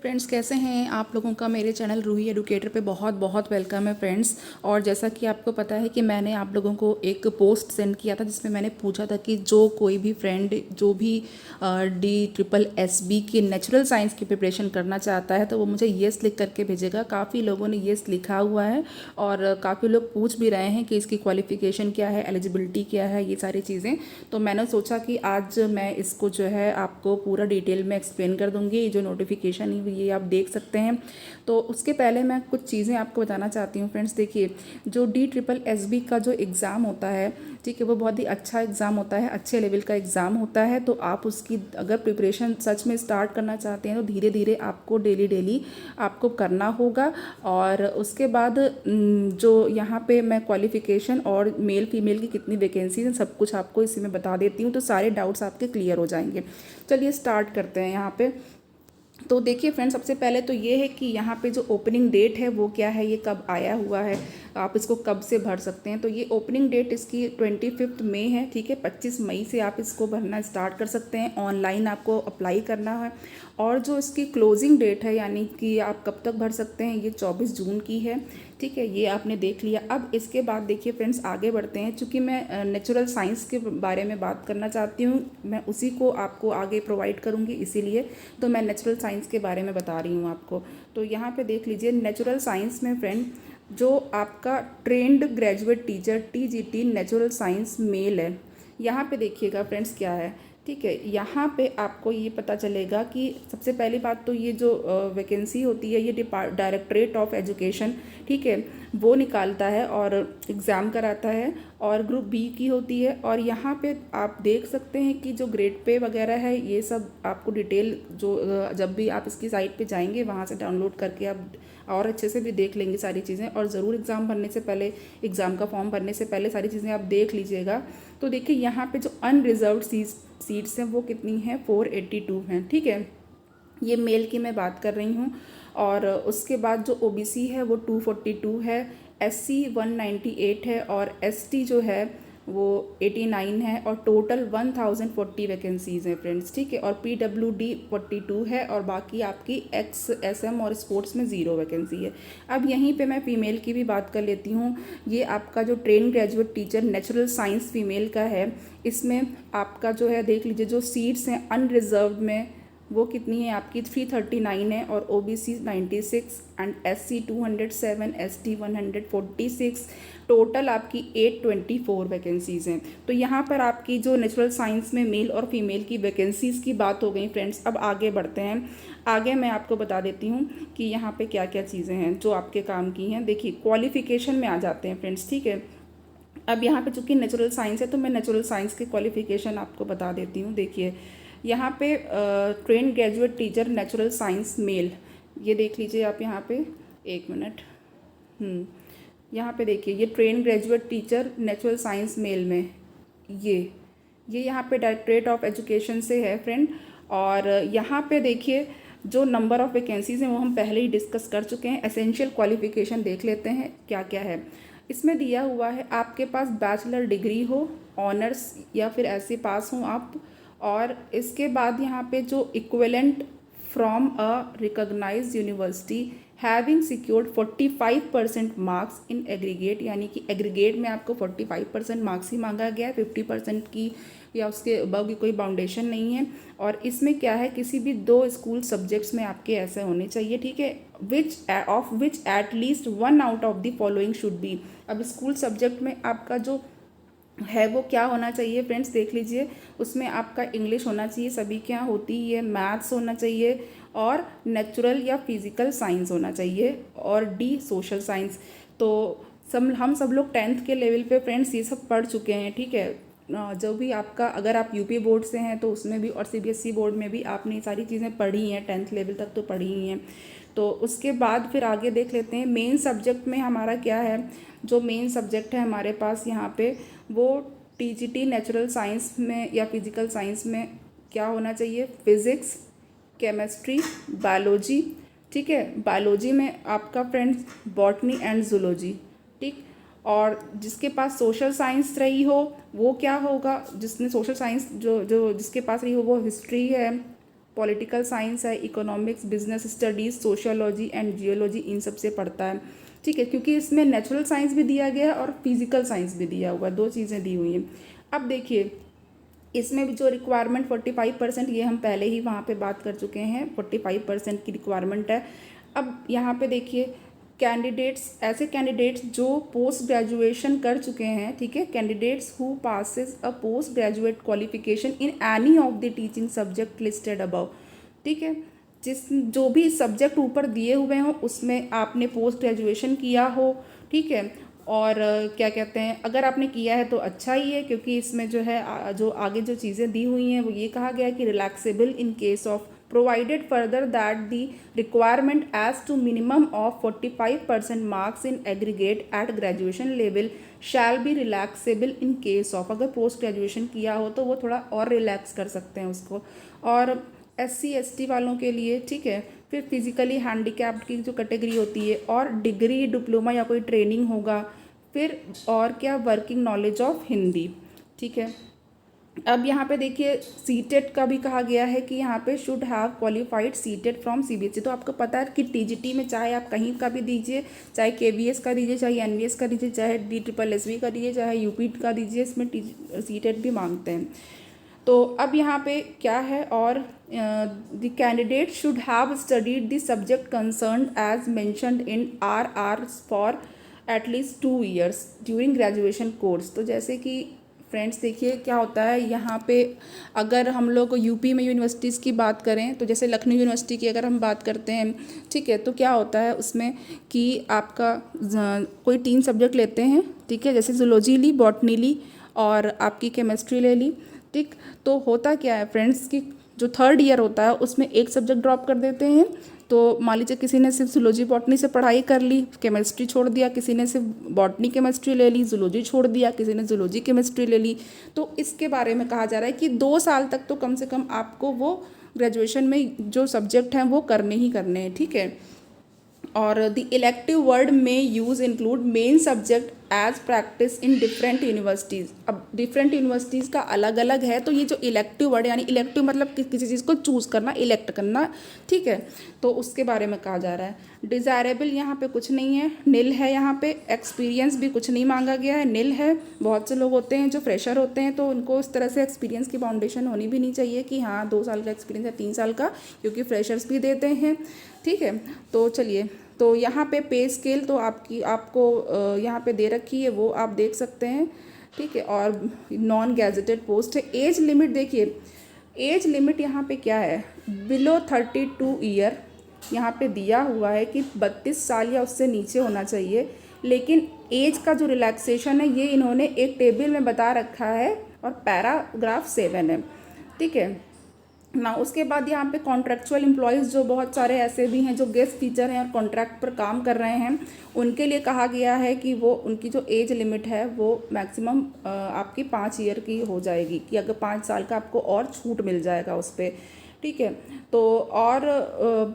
Friends, कैसे हैं आप लोगों का मेरे चैनल रूही एडुकेटर पे बहुत बहुत वेलकम है फ्रेंड्स। और जैसा कि आपको पता है कि मैंने आप लोगों को एक पोस्ट सेंड किया था जिसमें मैंने पूछा था कि जो कोई भी फ्रेंड जो भी DSSB की नेचुरल साइंस की प्रिपरेशन करना चाहता है तो वो मुझे येस लिख करके भेजेगा। काफ़ी लोगों ने येस लिखा हुआ है और काफ़ी लोग पूछ भी रहे हैं कि इसकी क्वालिफ़िकेशन क्या है, एलिजिबिलिटी क्या है, ये सारी चीज़ें। तो मैंने सोचा कि आज मैं इसको जो है आपको पूरा डिटेल में एक्सप्लेन कर दूँगी। जो नोटिफिकेशन ये आप देख सकते हैं। तो उसके पहले मैं कुछ चीज़ें आपको बताना चाहती हूँ फ्रेंड्स। देखिए, जो DSSB का जो एग्ज़ाम होता है, ठीक है, वो बहुत ही अच्छा एग्ज़ाम होता है, अच्छे लेवल का एग्ज़ाम होता है। तो आप उसकी अगर प्रिपरेशन सच में स्टार्ट करना चाहते हैं तो धीरे धीरे आपको डेली आपको करना होगा। और उसके बाद जो यहाँ पे मैं क्वालिफ़िकेशन और मेल फीमेल की कितनी वैकेंसीज हैं सब कुछ आपको इसी में बता देती हूँ, तो सारे डाउट्स आपके क्लियर हो जाएंगे। चलिए स्टार्ट करते हैं यहाँ पे। तो देखिए फ्रेंड्स, सबसे पहले तो ये है कि यहाँ पे जो ओपनिंग डेट है वो क्या है, ये कब आया हुआ है, आप इसको कब से भर सकते हैं। तो ये ओपनिंग डेट इसकी 25 मई है, ठीक है। 25 मई से आप इसको भरना स्टार्ट कर सकते हैं। ऑनलाइन आपको अप्लाई करना है। और जो इसकी क्लोजिंग डेट है, यानी कि आप कब तक भर सकते हैं, ये 24 जून की है, ठीक है। ये आपने देख लिया। अब इसके बाद देखिए फ्रेंड्स, आगे बढ़ते हैं। चूँकि मैं नेचुरल साइंस के बारे में बात करना चाहती हूँ, मैं उसी को आपको आगे प्रोवाइड करूँगी, इसीलिए तो मैं नेचुरल साइंस के बारे में बता रही हूँ आपको। तो यहाँ पे देख लीजिए, नेचुरल साइंस में फ्रेंड जो आपका trained graduate teacher TGT natural science male है, यहाँ पे देखिएगा फ्रेंड्स क्या है, ठीक है। यहाँ पे आपको ये पता चलेगा कि सबसे पहली बात तो ये जो वैकेंसी होती है, ये डायरेक्टरेट ऑफ एजुकेशन, ठीक है, वो निकालता है और एग्ज़ाम कराता है, और ग्रुप बी की होती है। और यहाँ पे आप देख सकते हैं कि जो ग्रेड पे वगैरह है, ये सब आपको डिटेल जो जब भी आप इसकी साइट पे जाएंगे वहाँ से डाउनलोड करके आप और अच्छे से भी देख लेंगे सारी चीज़ें। और ज़रूर एग्ज़ाम भरने से पहले, एग्ज़ाम का फॉर्म भरने से पहले सारी चीज़ें आप देख लीजिएगा। तो देखिए, यहाँ पे जो अनरिजर्व्ड सीट्स हैं वो कितनी हैं, 482 हैं, ठीक है। ये मेल की मैं बात कर रही हूँ। और उसके बाद जो OBC है वो 242 है, SC 198 है, और ST जो है वो 89 है, और टोटल 1040 वैकेंसीज़ हैं फ्रेंड्स, ठीक है। और PWD 42 है, और बाकी आपकी XSM और स्पोर्ट्स में 0 वैकेंसी है। अब यहीं पे मैं फ़ीमेल की भी बात कर लेती हूँ। ये आपका जो train graduate teacher natural science female का है, इसमें आपका जो है देख लीजिए, जो सीट्स हैं अनरिजर्व्ड में वो कितनी है आपकी, 339 है, और OBC 96 and SC 207, ST 146, total आपकी 824 वैकेंसीज़ हैं। तो यहाँ पर आपकी जो नेचुरल साइंस में मेल और फीमेल की वैकेंसीज़ की बात हो गई फ्रेंड्स। अब आगे बढ़ते हैं। आगे मैं आपको बता देती हूँ कि यहाँ पे क्या क्या चीज़ें हैं जो आपके काम की हैं। देखिए, क्वालिफ़िकेशन में आ जाते हैं फ्रेंड्स, ठीक है। अब यहाँ पे चूँकि नेचुरल साइंस है तो मैं नेचुरल साइंस के क्वालिफ़िकेशन आपको बता देती हूँ। देखिए, यहाँ पे train graduate teacher natural science male, ये देख लीजिए आप यहाँ पे, एक मिनट। यहाँ पे देखिए, ये train graduate teacher natural science male में ये यहाँ पे डायरेक्टरेट ऑफ एजुकेशन से है फ्रेंड। और यहाँ पे देखिए, जो नंबर ऑफ़ वैकेंसीज़ हैं वो हम पहले ही डिस्कस कर चुके हैं। एसेंशियल क्वालिफ़िकेशन देख लेते हैं क्या क्या है। इसमें दिया हुआ है आपके पास बैचलर डिग्री हो, ऑनर्स या फिर ऐसे पास हों आप। और इसके बाद यहाँ पे जो equivalent from a recognised university having secured 45% marks in aggregate, यानी कि एग्रीगेट में आपको 45% मार्क्स ही मांगा गया है, 50% की या उसके अबव की कोई बाउंडेशन नहीं है। और इसमें क्या है, किसी भी 2 स्कूल सब्जेक्ट्स में आपके ऐसे होने चाहिए, ठीक है। Which at least 1 out of the following should be. अब स्कूल सब्जेक्ट में आपका जो है वो क्या होना चाहिए फ्रेंड्स, देख लीजिए। उसमें आपका इंग्लिश होना चाहिए, सभी के यहाँ होती ही है, मैथ्स होना चाहिए, और नेचुरल या फिजिकल साइंस होना चाहिए, और D सोशल साइंस। तो हम सब लोग 10th के लेवल पे फ्रेंड्स ये सब पढ़ चुके हैं, ठीक है। जो भी आपका, अगर आप UP बोर्ड से हैं तो उसमें भी, और CBSE बोर्ड में भी आपने ये सारी चीज़ें पढ़ी हैं, 10th लेवल तक तो पढ़ी ही हैं। तो उसके बाद फिर आगे देख लेते हैं मेन सब्जेक्ट में हमारा क्या है। जो मेन सब्जेक्ट है हमारे पास यहाँ पे, वो TGT नेचुरल साइंस में या फिजिकल साइंस में क्या होना चाहिए, फिज़िक्स, केमिस्ट्री, बायोलॉजी, ठीक है। बायोलॉजी में आपका फ्रेंड्स बॉटनी एंड जूलॉजी, ठीक। और जिसके पास सोशल साइंस रही हो वो क्या होगा, जिसने सोशल साइंस जो जो जिसके पास रही हो वो हिस्ट्री है, पॉलिटिकल साइंस है, economics, business studies, sociology and geology, इन सब से पढ़ता है। ठीक है, क्योंकि इसमें नेचुरल साइंस भी दिया गया है और फिजिकल साइंस भी दिया हुआ है, दो चीज़ें दी हुई हैं। अब देखिए इसमें भी जो रिक्वायरमेंट 45%, ये हम पहले ही वहाँ पे बात कर चुके हैं, 45% की रिक्वायरमेंट है। अब यहाँ पे देखिए कैंडिडेट्स, ऐसे कैंडिडेट्स जो पोस्ट ग्रेजुएशन कर चुके हैं, ठीक है, candidates who passes a post graduate qualification in any of the teaching subject listed above. ठीक है, जो भी सब्जेक्ट ऊपर दिए हुए हों उसमें आपने पोस्ट ग्रेजुएशन किया हो, ठीक है, और क्या कहते हैं, अगर आपने किया है तो अच्छा ही है, क्योंकि इसमें जो है जो आगे जो चीज़ें दी हुई हैं वो ये कहा गया है कि relaxable in case of provided further that the requirement as to minimum of 45% marks in aggregate at graduation level shall be relaxable in case of, अगर पोस्ट ग्रेजुएशन किया हो तो वो थोड़ा और रिलैक्स कर सकते हैं उसको। और SC ST वालों के लिए, ठीक है, फिर फिजिकली हैंडीकैप्ड की जो कैटेगरी होती है, और डिग्री डिप्लोमा या कोई ट्रेनिंग होगा, फिर और क्या, वर्किंग नॉलेज ऑफ हिंदी। ठीक है, अब यहाँ पे देखिए सीटेट का भी कहा गया है कि यहाँ पे should have qualified CTET from CBSE। तो आपको पता है कि TGT में चाहे आप कहीं का भी दीजिए, चाहे KVS का दीजिए, चाहे NVS का दीजिए, चाहे DSSB का दीजिए, चाहे UP का दीजिए, इसमें सीटेट भी मांगते हैं। तो अब यहाँ पे क्या है, और the candidate should have studied the subject concern as mentioned in RR for at least 2 years during graduation course. तो जैसे कि फ्रेंड्स देखिए क्या होता है यहाँ पे, अगर हम लोग UP में यूनिवर्सिटीज़ की बात करें तो जैसे लखनऊ यूनिवर्सिटी की अगर हम बात करते हैं, ठीक है, तो क्या होता है उसमें कि आपका कोई 3 सब्जेक्ट लेते हैं, ठीक है, जैसे जूलॉजी ली, बॉटनी ली और आपकी केमिस्ट्री ले ली। ठीक, तो होता क्या है फ्रेंड्स कि जो 3rd ईयर होता है उसमें एक सब्जेक्ट ड्रॉप कर देते हैं। तो मान लीजिए किसी ने सिर्फ जूलॉजी बॉटनी से पढ़ाई कर ली, केमिस्ट्री छोड़ दिया, किसी ने सिर्फ बॉटनी केमिस्ट्री ले ली, जूलॉजी छोड़ दिया, किसी ने जूलॉजी केमिस्ट्री ले ली। तो इसके बारे में कहा जा रहा है कि 2 साल तक तो कम से कम आपको वो ग्रेजुएशन में जो सब्जेक्ट हैं वो करने ही करने हैं। ठीक है, और द इलेक्टिव वर्ड में use include main subject as practice in different universities. अब डिफरेंट यूनिवर्सिटीज़ का अलग अलग है, तो ये जो इलेक्टिव वर्ड, यानी इलेक्टिव मतलब किसी चीज़ को चूज़ करना, इलेक्ट करना, ठीक है, तो उसके बारे में कहा जा रहा है। डिज़ायरेबल यहाँ पे कुछ नहीं है, नील है यहाँ पे। एक्सपीरियंस भी कुछ नहीं मांगा गया है, नील है। बहुत से लोग होते हैं जो फ्रेशर होते हैं तो उनको इस तरह से एक्सपीरियंस की फाउंडेशन होनी भी नहीं चाहिए कि हाँ 2 साल का एक्सपीरियंस या 3 साल का, क्योंकि फ्रेशर्स भी देते हैं। ठीक है, तो चलिए, तो यहाँ पे पे स्केल तो आपको यहाँ पे दे रखी है, वो आप देख सकते हैं। ठीक है, और नॉन गैजेटेड पोस्ट है। एज लिमिट देखिए, एज लिमिट यहाँ पे क्या है, बिलो 32 ईयर यहाँ पे दिया हुआ है कि 32 साल या उससे नीचे होना चाहिए, लेकिन एज का जो रिलैक्सेशन है ये इन्होंने एक टेबल में बता रखा है और पैराग्राफ 7 है। ठीक है ना, उसके बाद यहाँ पे कॉन्ट्रेक्चुअल एम्प्लॉयज़ जो बहुत सारे ऐसे भी हैं जो गेस्ट टीचर हैं और कॉन्ट्रैक्ट पर काम कर रहे हैं, उनके लिए कहा गया है कि वो उनकी जो एज लिमिट है वो मैक्सिमम आपकी 5 ईयर की हो जाएगी, कि अगर 5 साल का आपको और छूट मिल जाएगा उस पर। ठीक है, तो और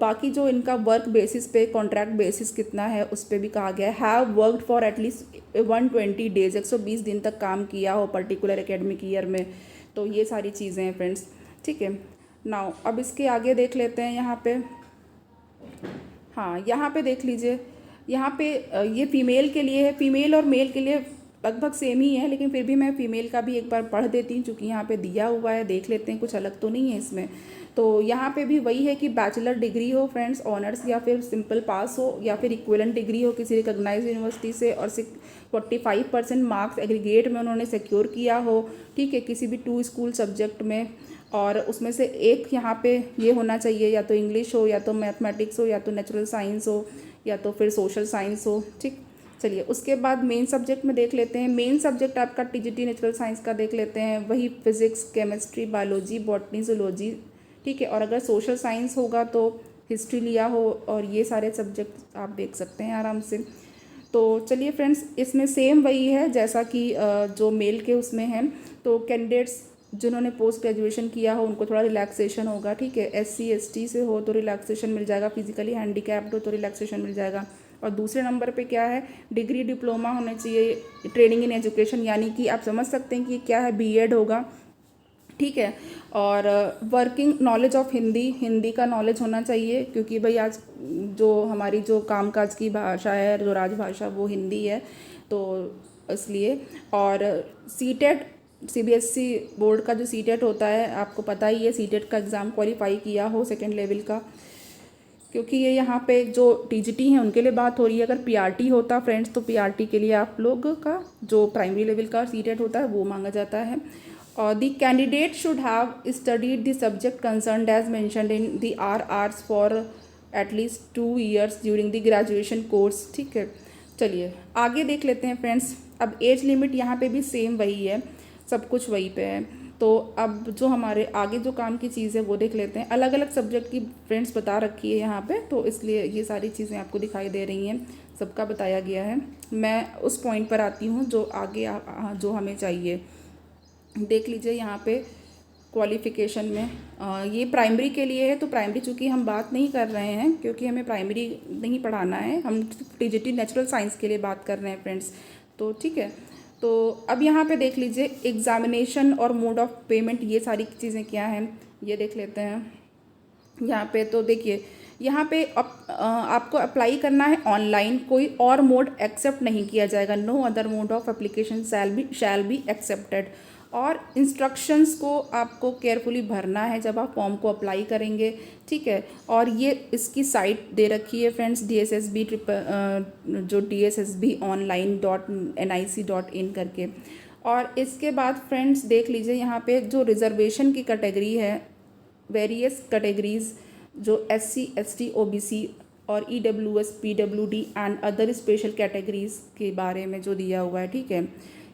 बाकी जो इनका वर्क बेसिस पे, कॉन्ट्रैक्ट बेसिस कितना है उस पर भी कहा गया है। Have worked for at least 120 days, 120 दिन तक काम किया हो पर्टिकुलर एकेडमिक ईयर में। तो ये सारी चीज़ें हैं फ्रेंड्स। ठीक है, नाउ अब इसके आगे देख लेते हैं यहाँ पे। हाँ, यहाँ पे देख लीजिए, यहाँ पे ये फीमेल के लिए है, फीमेल और मेल के लिए लगभग सेम ही है, लेकिन फिर भी मैं फ़ीमेल का भी एक बार पढ़ देती हूँ क्योंकि यहाँ पे दिया हुआ है, देख लेते हैं कुछ अलग तो नहीं है इसमें। तो यहाँ पे भी वही है कि बैचलर डिग्री हो फ्रेंड्स, ऑनर्स या फिर सिंपल पास हो, या फिर इक्विवेलेंट डिग्री हो किसी रिकॉग्नाइज्ड यूनिवर्सिटी से, और 45% मार्क्स एग्रीगेट में उन्होंने सिक्योर किया हो। ठीक है, किसी भी 2 स्कूल सब्जेक्ट में, और उसमें से एक यहाँ पे ये होना चाहिए, या तो इंग्लिश हो, या तो मैथमेटिक्स हो, या तो नेचुरल साइंस हो, या तो फिर सोशल साइंस हो। ठीक, चलिए उसके बाद मेन सब्जेक्ट में देख लेते हैं। मेन सब्जेक्ट आपका TGT नेचुरल साइंस का देख लेते हैं, वही physics, chemistry, biology, botany, zoology. ठीक है, और अगर सोशल साइंस होगा तो हिस्ट्री लिया हो, और ये सारे सब्जेक्ट आप देख सकते हैं आराम से। तो चलिए फ्रेंड्स, इसमें सेम वही है जैसा कि जो मेल के उसमें है। तो कैंडिडेट्स जिन्होंने पोस्ट ग्रेजुएशन किया हो उनको थोड़ा रिलैक्सेशन होगा। ठीक है, SC ST से हो तो रिलैक्सेशन मिल जाएगा, फिजिकली हैंडीकैप्ड हो तो रिलैक्सेशन मिल जाएगा। और दूसरे नंबर पे क्या है, डिग्री डिप्लोमा होना चाहिए, ट्रेनिंग इन एजुकेशन, यानी कि आप समझ सकते हैं कि क्या है, B.Ed होगा। ठीक है। और working knowledge of Hindi, Hindi का नॉलेज होना चाहिए, क्योंकि भाई आज जो हमारी जो कामकाज की भाषा है, जो राजभाषा, वो हिंदी है, तो इसलिए। और सीटेट, सीबीएसई बोर्ड का जो सीटेट होता है, आपको पता ही है, सीटेट का एग्ज़ाम क्वालिफाई किया हो सेकेंड लेवल का, क्योंकि ये यहाँ पे जो टीजीटी हैं उनके लिए बात हो रही है। अगर पीआरटी होता फ्रेंड्स, तो पीआरटी के लिए आप लोग का जो प्राइमरी लेवल का सीटेट होता है वो मांगा जाता है। और the candidate should have studied the subject concerned as mentioned in the RRs for at least 2 years during the graduation course. ठीक है, चलिए आगे देख लेते हैं फ्रेंड्स। अब एज लिमिट यहाँ पे भी सेम वही है, सब कुछ वही पे है। तो अब जो हमारे आगे जो काम की चीज़ है वो देख लेते हैं। अलग अलग सब्जेक्ट की फ्रेंड्स बता रखी है यहाँ पे, तो इसलिए ये सारी चीज़ें आपको दिखाई दे रही हैं, सबका बताया गया है। मैं उस पॉइंट पर आती हूँ जो आगे जो हमें चाहिए। देख लीजिए यहाँ पे क्वालिफ़िकेशन में ये प्राइमरी के लिए है, तो प्राइमरी चूँकि हम बात नहीं कर रहे हैं, क्योंकि हमें प्राइमरी नहीं पढ़ाना है, हम टीजीटी नेचुरल साइंस के लिए बात कर रहे हैं फ्रेंड्स। तो ठीक है, तो अब यहाँ पे देख लीजिए एग्ज़ामिनेशन और मोड ऑफ पेमेंट, ये सारी चीज़ें क्या हैं ये देख लेते हैं यहाँ पे। तो देखिए यहाँ पे आपको अप्लाई करना है ऑनलाइन, कोई और मोड एक्सेप्ट नहीं किया जाएगा। No other mode of application shall be accepted. और इंस्ट्रक्शंस को आपको केयरफुली भरना है जब आप फॉर्म को अप्लाई करेंगे। ठीक है, और ये इसकी साइट दे रखी है फ्रेंड्स, DSSB जो DSSBonline.nic.in करके। और इसके बाद फ्रेंड्स देख लीजिए यहाँ पे जो रिजर्वेशन की कैटेगरी है, वेरियस कैटेगरीज जो SC ST OBC और EWS PWD and other special categories के बारे में जो दिया हुआ है। ठीक है,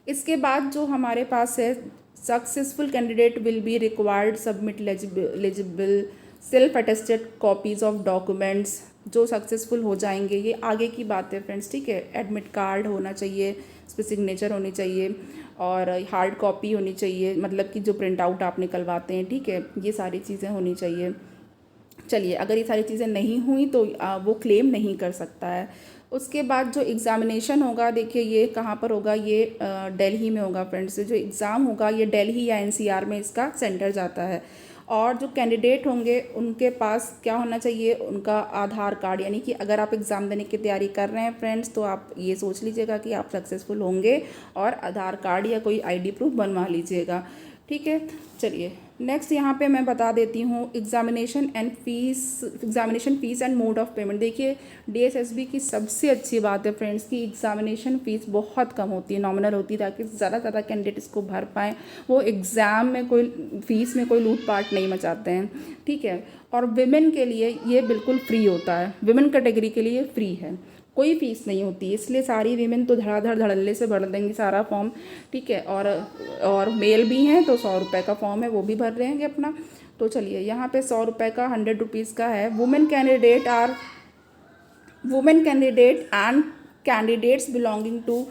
इसके बाद जो हमारे पास है, successful candidate will be required submit eligible self attested copies of documents. जो सक्सेसफुल हो जाएंगे, ये आगे की बात है फ्रेंड्स। ठीक है, एडमिट कार्ड होना चाहिए, इस पर सिग्नेचर होनी चाहिए और हार्ड कॉपी होनी चाहिए, मतलब कि जो प्रिंट आउट आप निकलवाते हैं। ठीक है, ये सारी चीज़ें होनी चाहिए। चलिए, अगर ये सारी चीज़ें नहीं हुई तो वो क्लेम नहीं कर सकता है। उसके बाद जो एग्ज़ामिनेशन होगा, देखिए ये कहाँ पर होगा, ये दिल्ली में होगा फ्रेंड्स। जो एग्ज़ाम होगा ये दिल्ली या NCR में इसका सेंटर जाता है। और जो कैंडिडेट होंगे उनके पास क्या होना चाहिए, उनका आधार कार्ड, यानी कि अगर आप एग्ज़ाम देने की तैयारी कर रहे हैं फ्रेंड्स, तो आप ये सोच लीजिएगा कि आप सक्सेसफुल होंगे और आधार कार्ड या कोई ID प्रूफ बनवा लीजिएगा। ठीक है, चलिए नेक्स्ट यहाँ पे मैं बता देती हूँ examination fees and mode of payment. देखिए DSSB की सबसे अच्छी बात है फ्रेंड्स कि एग्ज़ामिनेशन फ़ीस बहुत कम होती है, नॉमिनल होती है, ताकि ज़्यादा से ज़्यादा कैंडिडेट इसको भर पाएँ। वो एग्ज़ाम में कोई फ़ीस में कोई लूटपाट नहीं मचाते हैं। ठीक है, और विमेन के लिए ये बिल्कुल फ्री होता है, विमेन कैटेगरी के लिए फ्री है, कोई फ़ीस नहीं होती, इसलिए सारी वीमेन तो धड़ाधड़ धड़ल्ले से भर देंगी सारा फॉर्म। ठीक है, और मेल भी हैं तो 100 रुपये का फॉर्म है, वो भी भर देंगे अपना। तो चलिए यहाँ पे 100 रुपये का 100 रुपीज़ का है। Women candidate and candidates belonging to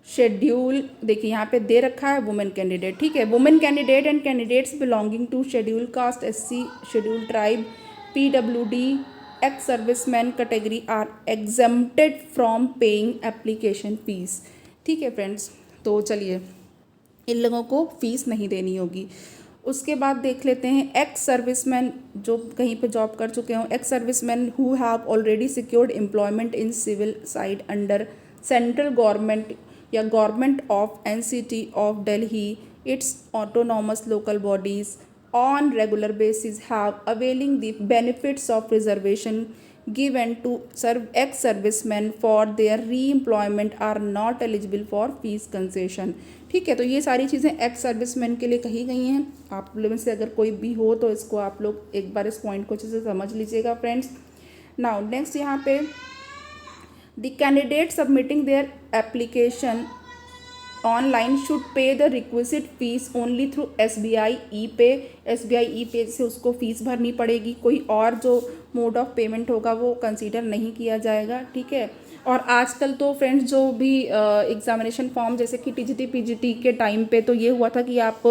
schedule, देखिए यहाँ पे दे रखा है वुमेन कैंडिडेट। ठीक है, women candidate and candidates belonging to schedule caste, SC, schedule tribe, PWD, ex serviceman category are exempted from paying application fees. ठीक है फ्रेंड्स, तो चलिए इन लोगों को फ़ीस नहीं देनी होगी। उसके बाद देख लेते हैं एक्स सर्विसमैन जो कहीं पे जॉब कर चुके हों, ex serviceman who have already secured employment in civil side under central government या government of NCT of Delhi, its autonomous local bodies on regular basis have availing the benefits of reservation given to ex-servicemen for their re-employment are not eligible for fees concession। ठीक है, तो ये सारी चीज़ें ex serviceman के लिए कही गई हैं। आप लोगों में से अगर कोई भी हो तो इसको आप लोग एक बार इस पॉइंट को अच्छे से समझ लीजिएगा फ्रेंड्स। नाउ नेक्स्ट यहाँ पे the candidate submitting their application online should pay the requisite fees only through SBI ई-पे से उसको फ़ीस भरनी पड़ेगी, कोई और जो मोड ऑफ पेमेंट होगा वो कंसीडर नहीं किया जाएगा। ठीक है, और आजकल तो फ्रेंड्स जो भी एग्ज़ामिनेशन फॉर्म जैसे कि TGT PGT के टाइम पे तो ये हुआ था कि आप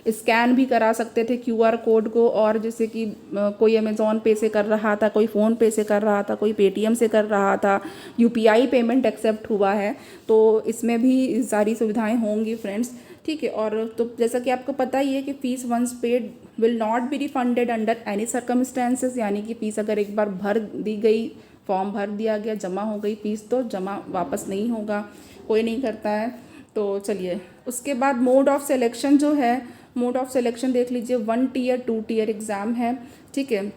स्कैन भी करा सकते थे QR कोड को, और जैसे कि कोई अमेज़ॉन पे से कर रहा था, कोई फ़ोन पे से कर रहा था, कोई Paytm से कर रहा था, UPI पेमेंट एक्सेप्ट हुआ है, तो इसमें भी सारी सुविधाएं होंगी फ्रेंड्स। ठीक है। और तो जैसा कि आपको पता ही है कि fees once paid will not be refunded under any circumstances, यानी कि फ़ीस अगर एक बार भर दी गई, फॉर्म भर दिया गया, जमा हो गई फ़ीस, तो जमा वापस नहीं होगा, कोई नहीं करता है। तो चलिए, उसके बाद मोड ऑफ सिलेक्शन जो है, मोड ऑफ सिलेक्शन देख लीजिए, 1 टीयर 2 टीयर एग्ज़ाम है, ठीक है।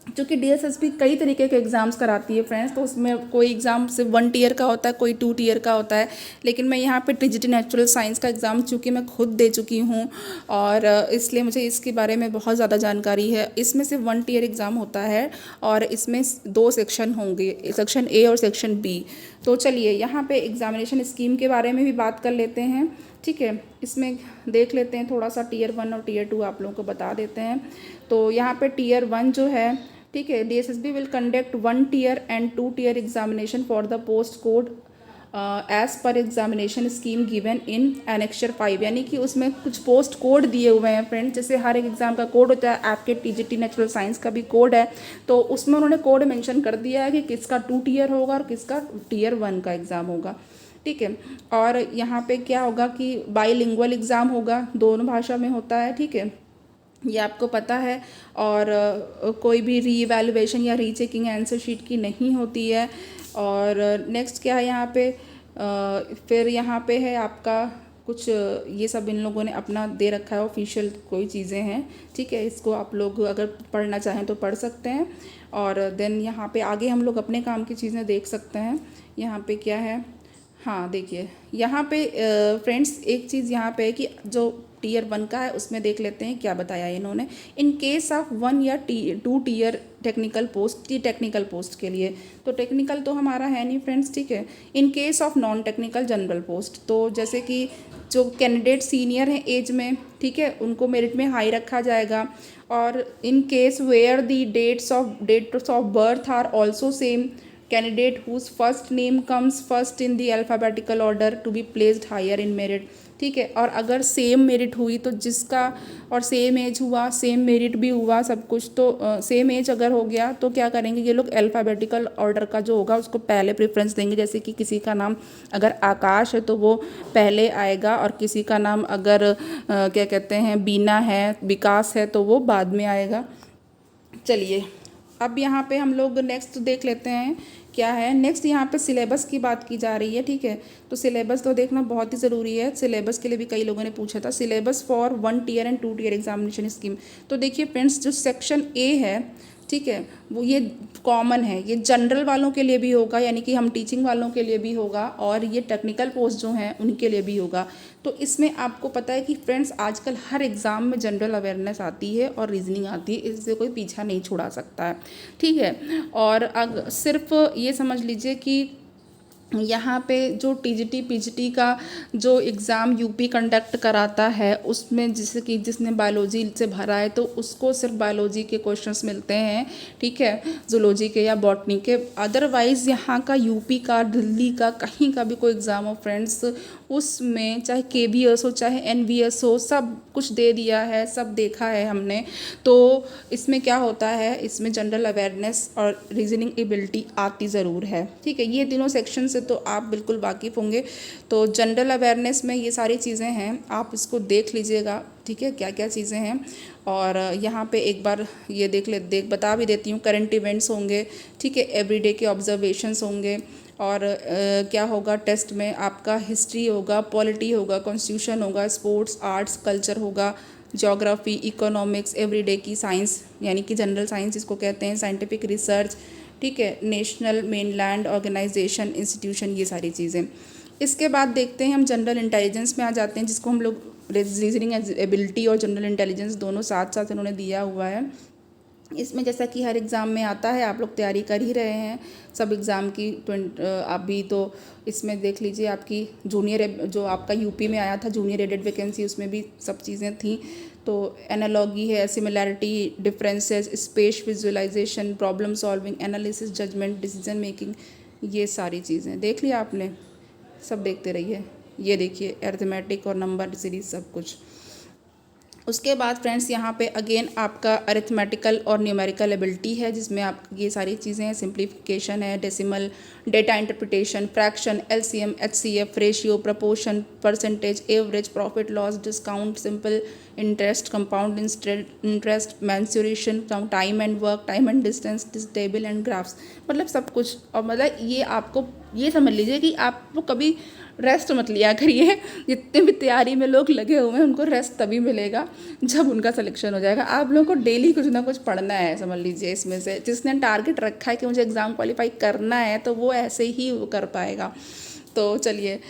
क्योंकि डीएसएसबी कई तरीके के एग्ज़ाम्स कराती है फ्रेंड्स, तो उसमें कोई एग्ज़ाम सिर्फ 1 टीयर का होता है, कोई 2 टीयर का होता है। लेकिन मैं यहाँ पे टीजीटी नेचुरल साइंस का एग्ज़ाम चूँकि मैं खुद दे चुकी हूँ और इसलिए मुझे इसके बारे में बहुत ज़्यादा जानकारी है। इसमें सिर्फ 1 टीयर एग्ज़ाम होता है और इसमें 2 सेक्शन होंगे, सेक्शन ए और सेक्शन बी। तो चलिए, यहाँ पे एग्ज़ामिनेशन स्कीम के बारे में भी बात कर लेते हैं, ठीक है। इसमें देख लेते हैं थोड़ा सा, टीयर 1 और टीयर 2 आप लोगों को बता देते हैं। तो यहाँ पे टीयर 1 जो है, ठीक है, DSSB will conduct 1 tier and 2 tier examination for the post code as per examination scheme given in annexure 5, यानी कि उसमें कुछ पोस्ट कोड दिए हुए हैं फ्रेंड। जैसे हर एक एग्ज़ाम का कोड होता है, आपके टीजीटी नेचुरल साइंस का भी कोड है, तो उसमें उन्होंने कोड मेंशन कर दिया है कि किसका 2 टीयर होगा और किसका टीयर 1 का एग्ज़ाम होगा, ठीक है। और यहाँ पे क्या होगा कि बाईलिंगुअल एग्ज़ाम होगा, दोनों भाषा में होता है, ठीक है, ये आपको पता है। और कोई भी री इवैल्यूएशन या रीचेकिंग आंसर शीट की नहीं होती है। और नेक्स्ट क्या है यहाँ पे, फिर यहाँ पे है आपका कुछ, ये सब इन लोगों ने अपना दे रखा है, ऑफिशियल कोई चीज़ें हैं, ठीक है। इसको आप लोग अगर पढ़ना चाहें तो पढ़ सकते हैं। और देन यहाँ पे आगे हम लोग अपने काम की चीज़ें देख सकते हैं। यहाँ पे क्या है, हाँ देखिए, यहाँ पे फ्रेंड्स एक चीज़ यहाँ पे है कि जो टीयर 1 का है उसमें देख लेते हैं क्या बताया है इन्होंने। इन केस ऑफ 1 या 2 tier technical post, technical post के लिए, तो टेक्निकल तो हमारा है नहीं फ्रेंड्स, ठीक है। In case of non technical general post, तो जैसे कि जो कैंडिडेट सीनियर हैं एज में, ठीक है, उनको मेरिट में हाई रखा जाएगा। और in case where the dates of birth are also same, candidate whose first name comes first in the alphabetical order to be placed higher in merit, ठीक है। और अगर सेम मेरिट हुई तो जिसका, और सेम एज हुआ, सेम मेरिट भी हुआ, सब कुछ, तो सेम एज अगर हो गया तो क्या करेंगे ये लोग, अल्फ़ाबेटिकल ऑर्डर का जो होगा उसको पहले प्रेफरेंस देंगे। जैसे कि किसी का नाम अगर आकाश है तो वो पहले आएगा, और किसी का नाम अगर क्या कहते हैं बीना है, विकास है, तो वो बाद में आएगा। चलिए, अब यहाँ पे हम लोग नेक्स्ट देख लेते हैं क्या है। नेक्स्ट यहाँ पे सिलेबस की बात की जा रही है, ठीक है। तो सिलेबस तो देखना बहुत ही ज़रूरी है, सिलेबस के लिए भी कई लोगों ने पूछा था। Syllabus for 1 tier and 2 tier examination scheme, तो देखिए फ्रेंड्स, जो सेक्शन ए है, ठीक है, वो ये कॉमन है, ये जनरल वालों के लिए भी होगा, यानी कि हम टीचिंग वालों के लिए भी होगा, और ये टेक्निकल पोस्ट जो हैं उनके लिए भी होगा। तो इसमें आपको पता है कि फ्रेंड्स आजकल हर एग्ज़ाम में जनरल अवेयरनेस आती है और रीजनिंग आती है, इससे कोई पीछा नहीं छुड़ा सकता है, ठीक है। और सिर्फ ये समझ लीजिए कि यहाँ पे जो टीजीटी पीजीटी का जो एग्ज़ाम यूपी कंडक्ट कराता है, उसमें जैसे कि जिसने बायोलॉजी से भरा है तो उसको सिर्फ बायोलॉजी के क्वेश्चंस मिलते हैं, ठीक है, जूलॉजी के या बॉटनी के। अदरवाइज़ यहाँ का यूपी का, दिल्ली का, कहीं का भी कोई एग्ज़ाम हो फ्रेंड्स, उसमें चाहे केवीएस हो चाहे एनवीएस हो, सब कुछ दे दिया है, सब देखा है हमने। तो इसमें क्या होता है, इसमें जनरल अवेयरनेस और रीजनिंग एबिलिटी आती ज़रूर है, ठीक है। ये तीनों सेक्शन से तो आप बिल्कुल वाकिफ़ होंगे। तो जनरल अवेयरनेस में ये सारी चीज़ें हैं, आप इसको देख लीजिएगा, ठीक है, क्या क्या चीज़ें हैं। और यहाँ पे एक बार ये बता भी देती हूँ, करंट इवेंट्स होंगे, ठीक है, एवरीडे के ऑब्जर्वेशंस होंगे। और क्या होगा टेस्ट में, आपका हिस्ट्री होगा, पॉलिटी होगा, कॉन्स्टिट्यूशन होगा, स्पोर्ट्स, आर्ट्स, कल्चर होगा, ज्योग्राफी, इकोनॉमिक्स, एवरीडे की साइंस यानी कि जनरल साइंस इसको कहते हैं, साइंटिफिक रिसर्च, ठीक है, नेशनल मेनलैंड ऑर्गेनाइजेशन, इंस्टीट्यूशन, ये सारी चीज़ें। इसके बाद देखते हैं हम जनरल इंटेलिजेंस में आ जाते हैं, जिसको हम लोग रीजनिंग एबिलिटी और जनरल इंटेलिजेंस दोनों साथ साथ इन्होंने दिया हुआ है। इसमें जैसा कि हर एग्ज़ाम में आता है, आप लोग तैयारी कर ही रहे हैं सब एग्ज़ाम की। अभी तो इसमें देख लीजिए, आपकी जूनियर जो आपका यूपी में आया था जूनियर एडेड वैकेंसी, उसमें भी सब चीज़ें थी। तो एनालॉगी है, similarity, differences, space visualisation, problem solving, analysis, judgement, decision making, ये सारी चीज़ें देख लिया आपने, सब देखते रहिए। ये देखिए अरिथमेटिक और नंबर सीरीज सब कुछ। उसके बाद फ्रेंड्स यहाँ पे अगेन आपका अरिथमेटिकल और न्यूमेरिकल एबिलिटी है, जिसमें आप ये सारी चीज़ें हैं, सिंप्लीफिकेशन है, decimal, data interpretation, fraction, LCM, HCF, ratio, proportion, percentage, average, profit loss, discount, simple interest, compound interest, mensuration, time and work, time and distance, table and graphs, मतलब सब कुछ। और मतलब ये आपको ये समझ लीजिए कि आपको कभी रेस्ट मत लिया करिए। जितने भी तैयारी में लोग लगे हुए हैं उनको रेस्ट तभी मिलेगा जब उनका सिलेक्शन हो जाएगा। आप लोगों को डेली कुछ ना कुछ पढ़ना है, समझ लीजिए। इसमें से जिसने टारगेट रखा है कि मुझे एग्ज़ाम क्वालिफाई करना है तो वो ऐसे ही वो कर पाएगा। तो चलिए,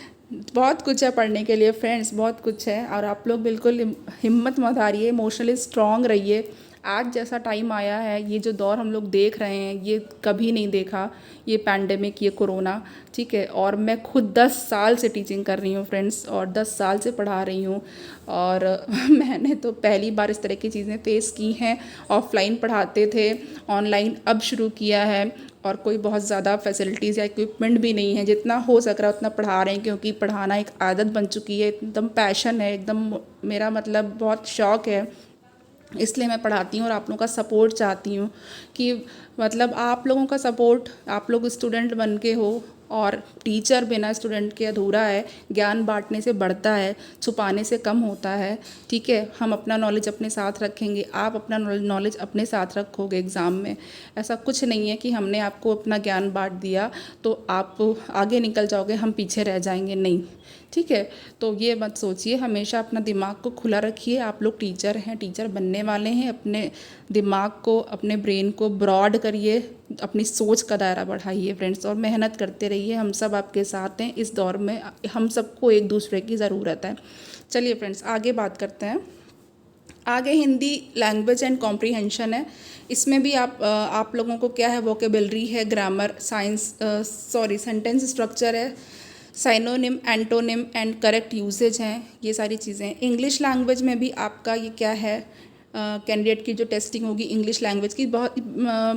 बहुत कुछ है पढ़ने के लिए फ्रेंड्स, बहुत कुछ है। और आप लोग बिल्कुल हिम्मत मत हारिए, इमोशनली स्ट्रांग रहिए। आज जैसा टाइम आया है, ये जो दौर हम लोग देख रहे हैं ये कभी नहीं देखा, ये पैंडेमिक, ये कोरोना, ठीक है। और मैं खुद 10 साल से टीचिंग कर रही हूँ फ्रेंड्स, और 10 साल से पढ़ा रही हूँ। और मैंने तो पहली बार इस तरह की चीज़ें फेस की हैं। ऑफलाइन पढ़ाते थे, ऑनलाइन अब शुरू किया है, और कोई बहुत ज़्यादा फैसिलिटीज़ या इक्विपमेंट भी नहीं है। जितना हो सक रहा है उतना पढ़ा रहे हैं, क्योंकि पढ़ाना एक आदत बन चुकी है, एकदम पैशन है, एकदम मेरा मतलब बहुत शौक़ है, इसलिए मैं पढ़ाती हूँ। और आप लोगों का सपोर्ट चाहती हूँ कि मतलब आप लोगों का सपोर्ट, आप लोग स्टूडेंट बन के हो, और टीचर बिना स्टूडेंट के अधूरा है। ज्ञान बांटने से बढ़ता है, छुपाने से कम होता है, ठीक है। हम अपना नॉलेज अपने साथ रखेंगे, आप अपना नॉलेज अपने साथ रखोगे एग्ज़ाम में। ऐसा कुछ नहीं है कि हमने आपको अपना ज्ञान बांट दिया तो आप आगे निकल जाओगे, हम पीछे रह जाएंगे, नहीं, ठीक है। तो ये मत सोचिए, हमेशा अपना दिमाग को खुला रखिए। आप लोग टीचर हैं, टीचर बनने वाले हैं। अपने दिमाग को, अपने ब्रेन को ब्रॉड करिए, अपनी सोच का दायरा बढ़ाइए फ्रेंड्स, और मेहनत करते रहिए। हम सब आपके साथ हैं इस दौर में, हम सबको एक दूसरे की ज़रूरत है। चलिए फ्रेंड्स, आगे बात करते हैं। आगे हिंदी लैंग्वेज एंड कॉम्प्रीहेंशन है। इसमें भी आप लोगों को क्या है, वोकेबलरी है, ग्रामर, सेंटेंस स्ट्रक्चर है, synonym, antonym and correct usage हैं, ये सारी चीज़ें। इंग्लिश लैंग्वेज में भी आपका ये क्या है, कैंडिडेट की जो टेस्टिंग होगी इंग्लिश लैंग्वेज की। बहुत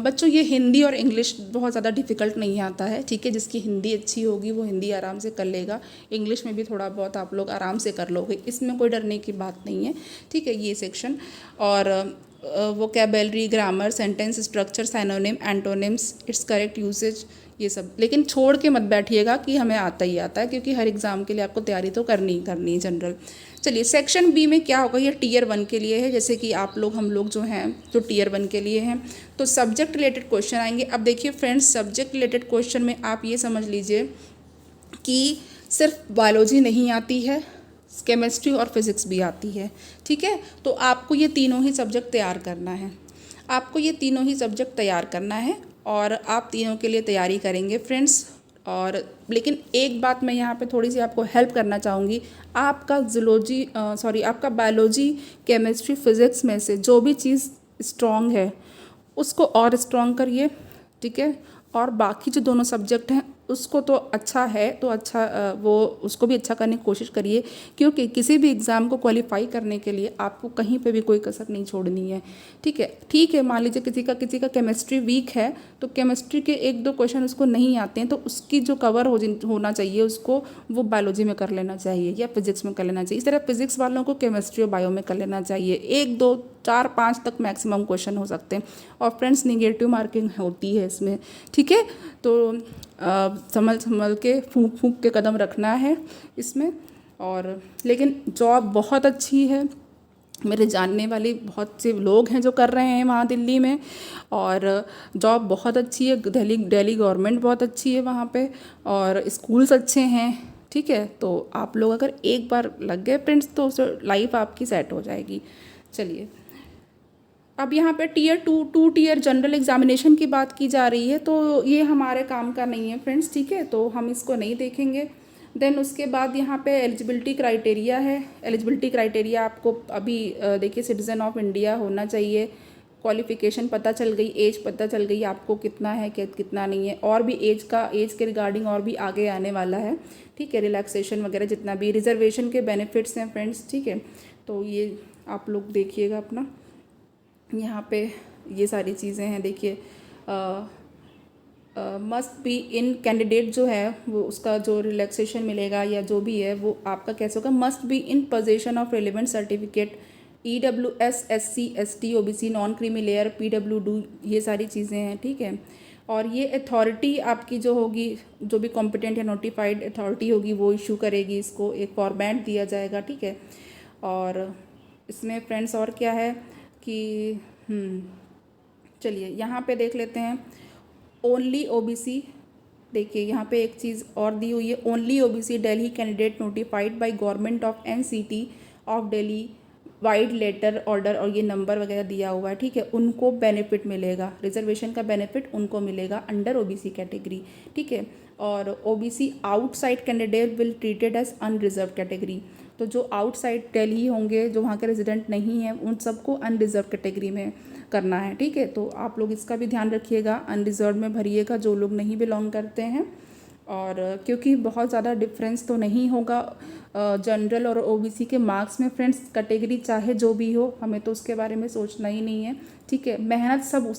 बच्चों, ये हिंदी और इंग्लिश बहुत ज़्यादा डिफ़िकल्ट नहीं आता है, ठीक है। जिसकी हिंदी अच्छी होगी वो हिंदी आराम से कर लेगा, इंग्लिश में भी थोड़ा बहुत आप लोग आराम से कर लोगे, इसमें कोई डरने की बात नहीं है, ठीक है, ये सेक्शन। और vocabulary, grammar, sentence structure, synonym, antonyms, it's correct usage, ये सब। लेकिन छोड़ के मत बैठिएगा कि हमें आता ही आता है, क्योंकि हर एग्ज़ाम के लिए आपको तैयारी तो करनी ही करनी है जनरल। चलिए, सेक्शन बी में क्या होगा, ये टीयर 1 के लिए है। जैसे कि आप लोग, हम लोग जो हैं जो टीयर 1 के लिए हैं, तो सब्जेक्ट रिलेटेड क्वेश्चन आएंगे। अब देखिए फ्रेंड्स, सब्जेक्ट रिलेटेड क्वेश्चन में आप ये समझ लीजिए कि सिर्फ बायोलॉजी नहीं आती है, केमिस्ट्री और फिज़िक्स भी आती है, ठीक है। तो आपको ये तीनों ही सब्जेक्ट तैयार करना है, आपको ये तीनों ही सब्जेक्ट तैयार करना है, और आप तीनों के लिए तैयारी करेंगे फ्रेंड्स। और लेकिन एक बात मैं यहाँ पे थोड़ी सी आपको हेल्प करना चाहूँगी। आपका आपका बायोलॉजी, केमिस्ट्री, फिज़िक्स में से जो भी चीज़ स्ट्रॉन्ग है उसको और स्ट्रॉन्ग करिए, ठीक है। और बाकी जो दोनों सब्जेक्ट हैं उसको तो अच्छा है, तो अच्छा वो उसको भी अच्छा करने की कोशिश करिए, क्योंकि किसी भी एग्ज़ाम को क्वालिफाई करने के लिए आपको कहीं पे भी कोई कसर नहीं छोड़नी है, ठीक है। ठीक है, मान लीजिए किसी का केमिस्ट्री वीक है, तो केमिस्ट्री के 1-2 क्वेश्चन उसको नहीं आते हैं, तो उसकी जो कवर होना चाहिए उसको, वो बायोलॉजी में कर लेना चाहिए या फिज़िक्स में कर लेना चाहिए। इस तरह फिज़िक्स वालों को केमिस्ट्री और बायो में कर लेना चाहिए। 1, 2, 4, 5 तक मैक्सिमम क्वेश्चन हो सकते हैं। और फ्रेंड्स, निगेटिव मार्किंग होती है इसमें, ठीक है। तो संभल के, फूंक के कदम रखना है इसमें। और लेकिन जॉब बहुत अच्छी है, मेरे जानने वाले बहुत से लोग हैं जो कर रहे हैं वहाँ दिल्ली में, और जॉब बहुत अच्छी है। दिल्ली गवर्नमेंट बहुत अच्छी है वहाँ पे, और स्कूल्स अच्छे हैं, ठीक है। तो आप लोग अगर एक बार लग गए फ्रेंड्स तो लाइफ आपकी सेट हो जाएगी। चलिए, अब यहाँ पे टीयर 2 टीयर जनरल एग्जामिनेशन की बात की जा रही है, तो ये हमारे काम का नहीं है फ्रेंड्स, ठीक है, तो हम इसको नहीं देखेंगे। देन उसके बाद यहाँ पे एलिजिबिलिटी क्राइटेरिया है। एलिजिबिलिटी क्राइटेरिया आपको अभी देखिए, सिटीज़न ऑफ इंडिया होना चाहिए, क्वालिफ़िकेशन पता चल गई, एज पता चल गई आपको कितना है, कितना नहीं है। और भी एज के रिगार्डिंग और भी आगे आने वाला है, ठीक है, रिलैक्सेशन वगैरह जितना भी, रिजर्वेशन के बेनिफिट्स हैं फ्रेंड्स, ठीक है। तो ये आप लोग देखिएगा अपना, यहाँ पे ये सारी चीज़ें हैं। देखिए, मस्ट बी इन कैंडिडेट जो है वो, उसका जो रिलैक्सेशन मिलेगा या जो भी है वो आपका कैसे होगा, must be in position of relevant certificate EWS SC ST OBC non creamy layer PWD ये सारी चीज़ें हैं, ठीक है। और ये अथॉरिटी आपकी जो होगी, जो भी कॉम्पिटेंट या नोटिफाइड अथॉरिटी होगी वो इशू करेगी इसको, एक फॉर्मेट दिया जाएगा, ठीक है। और इसमें फ्रेंड्स और क्या है कि चलिए यहाँ पे देख लेते हैं ओनली OBC। देखिए यहाँ पे एक चीज़ और दी हुई है, only OBC Delhi candidate notified by government of NCT of Delhi vide letter order, और ये नंबर वगैरह दिया हुआ है, ठीक है, उनको बेनिफिट मिलेगा, रिजर्वेशन का बेनिफिट उनको मिलेगा अंडर OBC कैटेगरी, ठीक है। और OBC outside candidate will treated as unreserve category. तो जो आउटसाइड दिल्ली होंगे, जो वहाँ के रेजिडेंट नहीं हैं, उन सबको अनरिजर्व कैटेगरी में करना है, ठीक है। तो आप लोग इसका भी ध्यान रखिएगा, अनरिजर्व में भरिएगा जो लोग नहीं बिलोंग करते हैं। और क्योंकि बहुत ज़्यादा डिफरेंस तो नहीं होगा जनरल और OBC के मार्क्स में फ्रेंड्स, कैटेगरी चाहे जो भी हो, हमें तो उसके बारे में सोचना ही नहीं है, ठीक है। मेहनत सब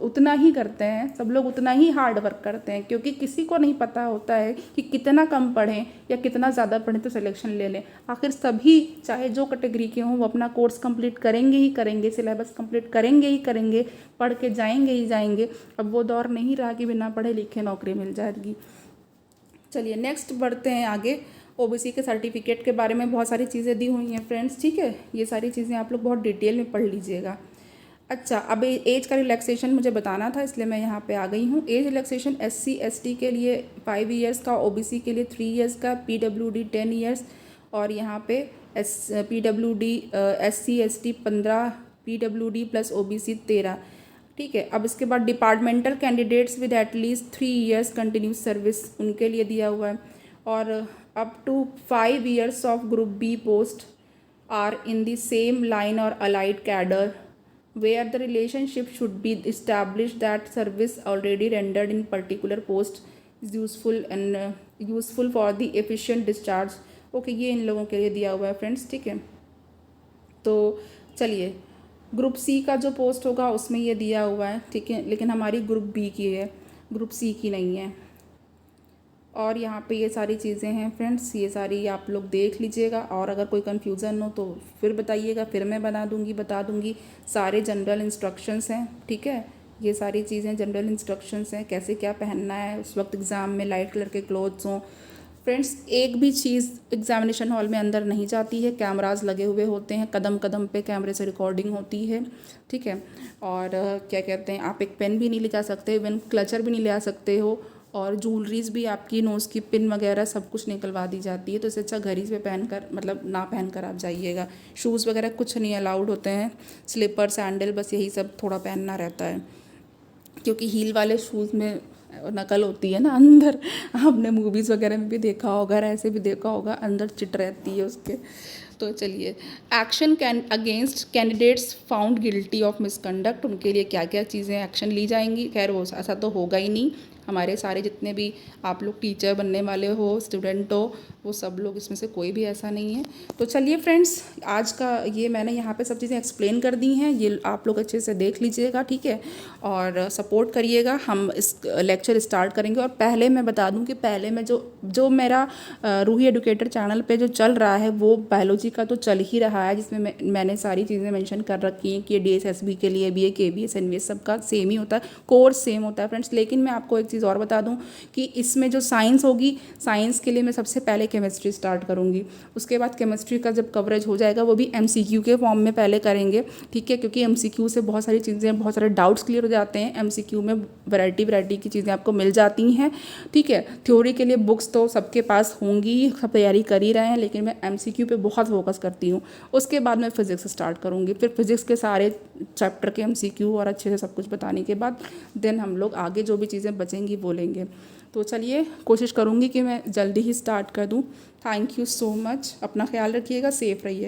उतना ही करते हैं, सब लोग उतना ही हार्ड वर्क करते हैं, क्योंकि किसी को नहीं पता होता है कि कितना कम पढ़ें या कितना ज़्यादा पढ़ें तो सिलेक्शन ले लें। आखिर सभी चाहे जो कैटेगरी के हों वो अपना कोर्स कंप्लीट करेंगे ही करेंगे, सिलेबस कंप्लीट करेंगे ही करेंगे, पढ़ के जाएंगे ही जाएंगे। अब वो दौर नहीं रहा कि बिना पढ़े लिखे नौकरी मिल जाएगी। चलिए नेक्स्ट बढ़ते हैं आगे। OBC के सर्टिफिकेट के बारे में बहुत सारी चीज़ें दी हुई हैं फ्रेंड्स, ठीक है। ये सारी चीज़ें आप लोग बहुत डिटेल में पढ़ लीजिएगा। अच्छा, अब एज का रिलैक्सेशन मुझे बताना था, इसलिए मैं यहाँ पे आ गई हूँ। एज रिलैक्सेशन SC ST के लिए 5 ईयर्स का, OBC के लिए 3 ईयर्स का, PWD 10 ईयर्स, और यहाँ पे PWD SC ST 15, PWD plus OBC 13, ठीक है। अब इसके बाद departmental candidates with at least 3 years continuous service, उनके लिए दिया हुआ है। और up to 5 years of group B post are in the same line और allied cadre where the relationship should be established that service already rendered in particular post is useful and useful for the efficient discharge। Okay, ये इन लोगों के लिए दिया हुआ है friends, ठीक है। तो चलिए ग्रुप C का जो पोस्ट होगा उसमें ये दिया हुआ है, ठीक है, लेकिन हमारी ग्रुप B की है, ग्रुप C की नहीं है। और यहाँ पे ये सारी चीज़ें हैं फ्रेंड्स, ये सारी आप लोग देख लीजिएगा, और अगर कोई कन्फ्यूज़न हो तो फिर बताइएगा, फिर मैं बता दूँगी। सारे जनरल इंस्ट्रक्शंस हैं, ठीक है, ये सारी चीज़ें जनरल इंस्ट्रक्शंस हैं, कैसे क्या पहनना है उस वक्त एग्ज़ाम में, लाइट कलर के क्लोथ्स हों। फ्रेंड्स एक भी चीज़ एग्जामिनेशन हॉल में अंदर नहीं जाती है, कैमराज लगे हुए होते हैं, कदम कदम पे कैमरे से रिकॉर्डिंग होती है, ठीक है। और क्या कहते हैं, आप एक पेन भी नहीं ले जा सकते, इवन क्लचर भी नहीं ले आ सकते हो, और ज्वेलरीज भी आपकी, नोज़ की पिन वगैरह सब कुछ निकलवा दी जाती है। तो इससे अच्छा घर ही पे पहनकर, मतलब ना पहनकर आप जाइएगा। शूज़ वगैरह कुछ नहीं अलाउड होते हैं, स्लीपर सैंडल बस यही सब थोड़ा पहनना रहता है, क्योंकि हील वाले शूज़ में नकल होती है ना अंदर, आपने मूवीज़ वगैरह में भी देखा होगा, ऐसे भी देखा होगा, अंदर चिट रहती है उसके। तो चलिए, action can against candidates found guilty of misconduct, उनके लिए क्या क्या चीज़ें एक्शन ली जाएंगी। खैर वो ऐसा तो होगा ही नहीं, हमारे सारे जितने भी आप लोग टीचर बनने वाले हो, स्टूडेंट हो, वो सब लोग, इसमें से कोई भी ऐसा नहीं है। तो चलिए फ्रेंड्स, आज का ये मैंने यहाँ पे सब चीज़ें एक्सप्लेन कर दी हैं, ये आप लोग अच्छे से देख लीजिएगा, ठीक है, और सपोर्ट करिएगा। हम इस लेक्चर स्टार्ट करेंगे। और पहले मैं बता दूं कि पहले में जो मेरा रूही एडुकेटर चैनल पे जो चल रहा है वो बायोलॉजी का तो चल ही रहा है, जिसमें मैंने सारी चीज़ें मेंशन कर रखी हैं कि ये DSSB के लिए BA KBS NVS सबका सेम ही होता है, कोर्स सेम होता है फ्रेंड्स। लेकिन मैं आपको एक चीज़ और बता दूं कि इसमें जो साइंस होगी, साइंस के लिए मैं सबसे पहले केमिस्ट्री स्टार्ट करूँगी, उसके बाद केमिस्ट्री का जब कवरेज हो जाएगा वो भी MCQ के फॉर्म में पहले करेंगे, ठीक है, क्योंकि MCQ से बहुत सारी चीज़ें, बहुत सारे डाउट्स क्लियर हो जाते हैं। MCQ में वैरायटी की चीज़ें आपको मिल जाती हैं, ठीक है। थ्योरी के लिए बुक्स तो सबके पास होंगी, सब तैयारी कर ही रहे हैं, लेकिन मैं MCQ पे बहुत फोकस करती हूँ। उसके बाद मैं फिज़िक्स स्टार्ट करूँगी, फिर फिज़िक्स के सारे चैप्टर के MCQ और अच्छे से सब कुछ बताने के बाद देन हम लोग आगे जो भी चीज़ें बचेंगी वो लेंगे। तो चलिए, कोशिश करूँगी कि मैं जल्दी ही स्टार्ट कर दूँ। थैंक यू सो मच, अपना ख्याल रखिएगा, सेफ रहिए।